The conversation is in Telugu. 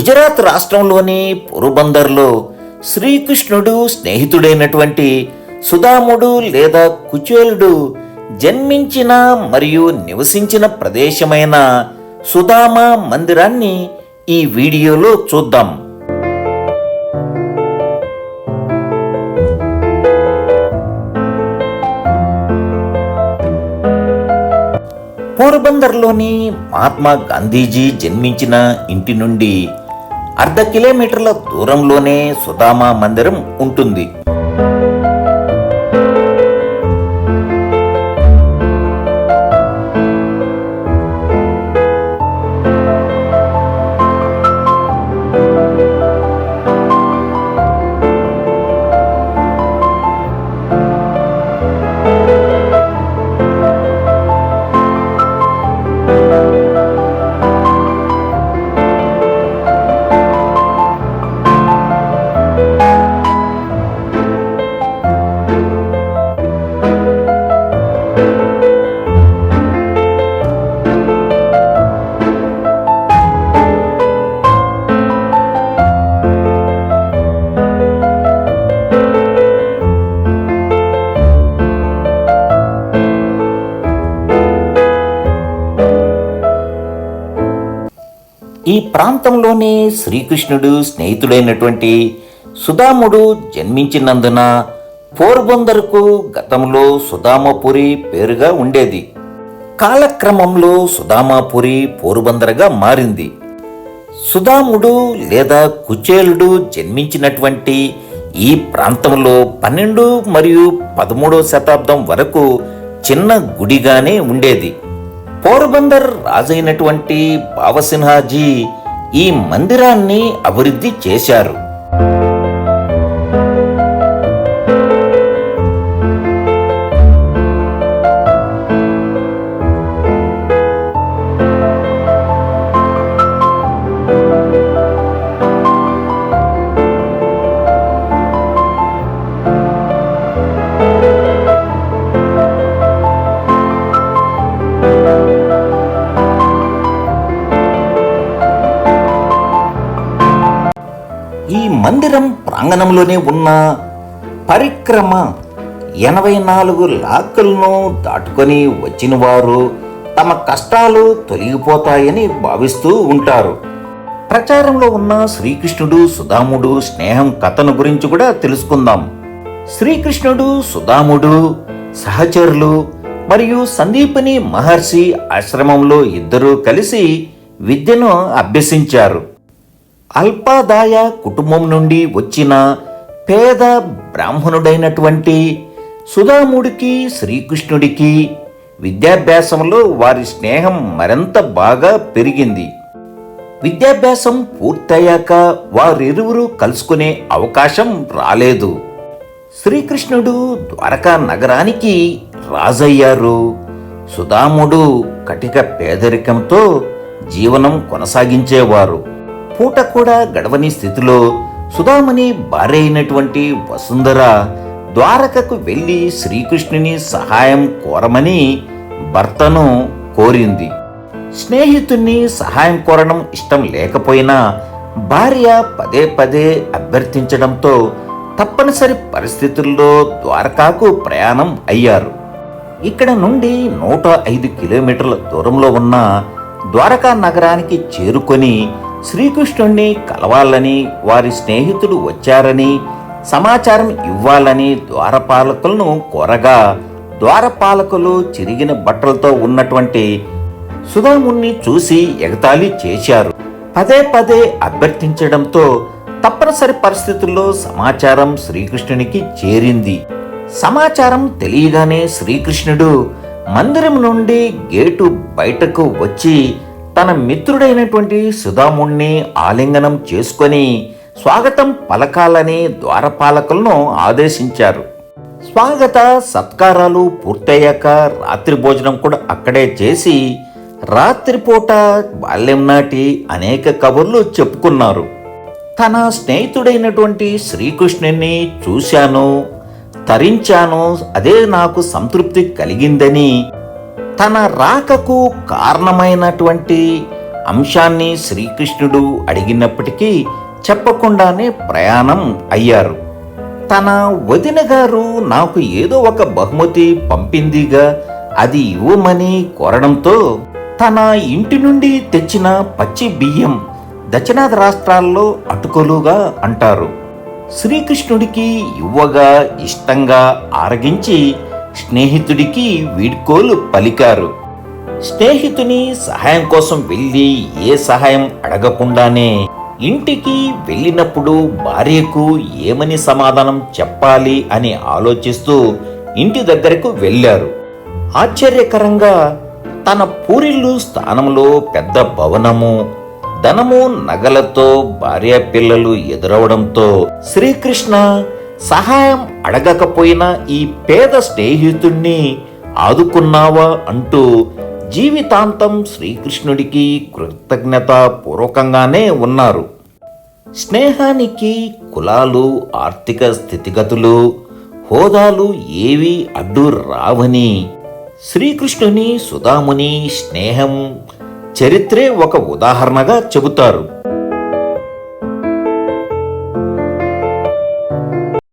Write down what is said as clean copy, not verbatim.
గుజరాత్ రాష్ట్రంలోని పోరుబందర్లో శ్రీకృష్ణుడు స్నేహితుడైనటువంటి సుదాముడు లేదా కుచేలుడు జన్మించిన మరియు నివసించిన ప్రదేశమైన సుదామ మందిరాన్ని ఈ వీడియోలో చూద్దాం. పోర్బందర్లోని మహాత్మా గాంధీజీ జన్మించిన ఇంటి నుండి అర్ధ కిలోమీటర్ల దూరంలోనే సుదామ మందిరం ఉంటుంది. ఈ ప్రాంతంలోనే శ్రీకృష్ణుడు స్నేహితుడైనటువంటి సుదాముడు జన్మించినందున పోర్బందర్కు గతంలో సుదామపురి పేరుగా ఉండేది. కాలక్రమంలో సుదామపురి పోరుబందర్గా మారింది. సుదాముడు లేదా కుచేలుడు జన్మించినటువంటి ఈ ప్రాంతంలో 12 మరియు 13వ శతాబ్దం వరకు చిన్న గుడిగానే ఉండేది. పోర్బందర్ రాజైనటువంటి బావసిన్హాజీ ఈ మందిరాన్ని అభివృద్ధి చేశారు. ఈ మందిరం ప్రాంగణంలోనే ఉన్న పరిక్రమ 84 లాక్కులను దాటుకొని వచ్చిన వారు తమ కష్టాలు తొలగిపోతాయని భావిస్తూ ఉంటారు. ప్రచారంలో ఉన్న శ్రీకృష్ణుడు సుదాముడు స్నేహం కథను గురించి కూడా తెలుసుకుందాం. శ్రీకృష్ణుడు సుదాముడు సహచరులు మరియు సందీపని మహర్షి ఆశ్రమంలో ఇద్దరూ కలిసి విద్యను అభ్యసించారు. అల్పాదాయ కుటుంబం నుండి వచ్చిన పేద బ్రాహ్మణుడైనటువంటి సుదాముడికి శ్రీకృష్ణుడికి విద్యాభ్యాసంలో వారి స్నేహం మరింత బాగా పెరిగింది. విద్యాభ్యాసం పూర్తయ్యాక వారిరువురు కలుసుకునే అవకాశం రాలేదు. శ్రీకృష్ణుడు ద్వారకా నగరానికి రాజయ్యారు. సుదాముడు కటిక పేదరికంతో జీవనం కొనసాగించేవారు. పూట కూడా గడవని స్థితిలో సుదామని భార్య అయినటువంటి వసుంధర ద్వారకకు వెళ్లి శ్రీకృష్ణుని సహాయం కోరమని భర్తను కోరింది. స్నేహితుణ్ణి సహాయం కోరడం ఇష్టం లేకపోయినా భార్య పదే పదే అభ్యర్థించడంతో తప్పనిసరి పరిస్థితుల్లో ద్వారకాకు ప్రయాణం అయ్యారు. ఇక్కడ నుండి 105 కిలోమీటర్ల దూరంలో ఉన్న ద్వారకా నగరానికి చేరుకొని శ్రీకృష్ణుణ్ణి కలవాలని వారి స్నేహితుడు వచ్చారని సమాచారం ఇవ్వాలని ద్వారపాలకులను కోరగా ద్వారపాలకులు చిరిగిన బట్టలతో ఉన్నటువంటి సుదాముణ్ణి చూసి ఎగతాళి చేశారు. పదే పదే అభ్యర్థించడంతో తప్పనిసరి పరిస్థితుల్లో సమాచారం శ్రీకృష్ణునికి చేరింది. సమాచారం తెలియగానే శ్రీకృష్ణుడు మందిరం నుండి గేటు బయటకు వచ్చి తన మిత్రుడైనటువంటి సుదాముణ్ణి ఆలింగనం చేసుకొని స్వాగతం పలకాలని ద్వారపాలకులను ఆదేశించారు. స్వాగత సత్కారాలు పూర్తయ్యాక రాత్రి భోజనం కూడా అక్కడే చేసి రాత్రిపూట బాల్యం నాటి అనేక కబుర్లు చెప్పుకున్నారు. తన స్నేహితుడైనటువంటి శ్రీకృష్ణుని చూశాను, తరించాను, అదే నాకు సంతృప్తి కలిగిందని, తన రాకకు కారణమైనటువంటి అంశాన్ని శ్రీకృష్ణుడు అడిగినప్పటికీ చెప్పకుండానే ప్రయాణం అయ్యారు. తన వదిన గారు నాకు ఏదో ఒక బహుమతి పంపిందిగా, అది ఇవ్వమని కోరడంతో తన ఇంటి నుండి తెచ్చిన పచ్చి బియ్యం దక్షిణాది రాష్ట్రాల్లో అటుకలుగా అంటారు. శ్రీకృష్ణుడికి ఇవ్వగా ఇష్టంగా ఆరగించి స్నేహితుడికి వీడ్కోలు పలికారు. స్నేహితుని సహాయం కోసం వెళ్ళి ఏ సహాయం అడగకుండానే ఇంటికి వెళ్ళినప్పుడు భార్యకు ఏమని సమాధానం చెప్పాలి అని ఆలోచిస్తూ ఇంటి దగ్గరకు వెళ్ళారు. ఆశ్చర్యకరంగా తన పూరిల్లు స్థానంలో పెద్ద భవనము, ధనము నగలతో భార్య పిల్లలు ఎదురవడంతో శ్రీకృష్ణ సహాయం అడగకపోయినా ఈ పేద స్నేహితుణ్ణి ఆదుకున్నావా అంటూ జీవితాంతం శ్రీకృష్ణుడికి కృతజ్ఞత పూర్వకంగానే ఉన్నారు. స్నేహానికి కులాలు, ఆర్థిక స్థితిగతులు, హోదాలు ఏవి అడ్డు రావని శ్రీకృష్ణుని సుధాముని స్నేహం చరిత్రే ఒక ఉదాహరణగా చెబుతారు.